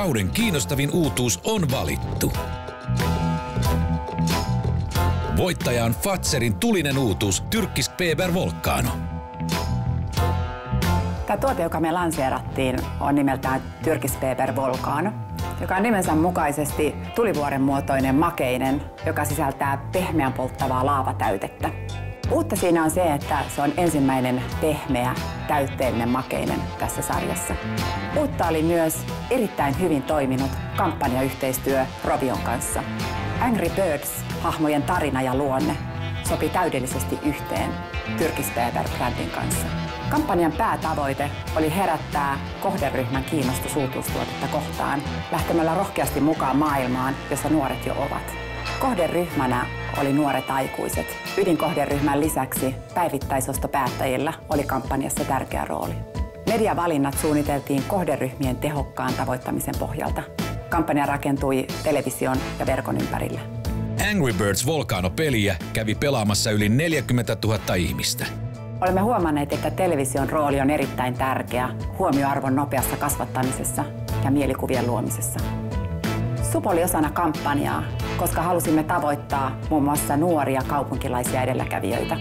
kauden kiinnostavin uutuus on valittu. Voittaja on Fazerin tulinen uutuus Turkish-Peber Volcano. Tämä tuote, joka me lanseerattiin, on nimeltään Turkish-Peber Volcano, joka on nimensä mukaisesti tulivuoren muotoinen makeinen, joka sisältää pehmeän polttavaa laavatäytettä. Uutta siinä on se, että se on ensimmäinen pehmeä, täytteellinen makeinen tässä sarjassa. Uutta oli myös erittäin hyvin toiminut kampanjayhteistyö Rovion kanssa. Angry Birds-hahmojen tarina ja luonne sopi täydellisesti yhteen Turkish-Peber-brändin kanssa. Kampanjan päätavoite oli herättää kohderyhmän kiinnostus uutuustuotetta kohtaan lähtemällä rohkeasti mukaan maailmaan, jossa nuoret jo ovat. Kohderyhmänä oli nuoret aikuiset. Ydinkohderyhmän lisäksi päivittäisostopäättäjillä oli kampanjassa tärkeä rooli. Mediavalinnat suunniteltiin kohderyhmien tehokkaan tavoittamisen pohjalta. Kampanja rakentui television ja verkon ympärillä. Angry Birds Volcano-peliä kävi pelaamassa yli 40 000 ihmistä. Olemme huomanneet, että television rooli on erittäin tärkeä huomioarvon nopeassa kasvattamisessa ja mielikuvien luomisessa. SUP oli osana kampanjaa, koska halusimme tavoittaa muun muassa nuoria kaupunkilaisia edelläkävijöitä.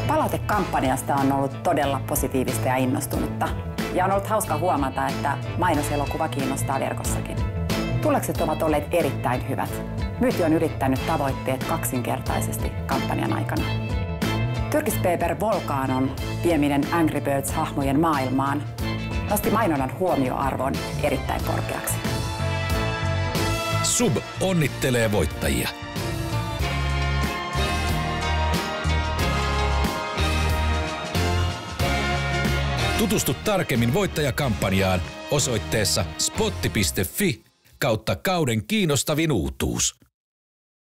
Palaute kampanjasta on ollut todella positiivista ja innostunutta. Ja on ollut hauska huomata, että mainoselokuva kiinnostaa verkossakin. Tulokset ovat olleet erittäin hyvät. Myynti on ylittänyt tavoitteet kaksinkertaisesti kampanjan aikana. Turkish-Peber Volcanon vieminen Angry Birds-hahmojen maailmaan nosti mainonnan huomioarvon erittäin korkeaksi. SUB onnittelee voittajia. Tutustu tarkemmin voittajakampanjaan osoitteessa spotti.fi/kauden kiinnostavin uutuus.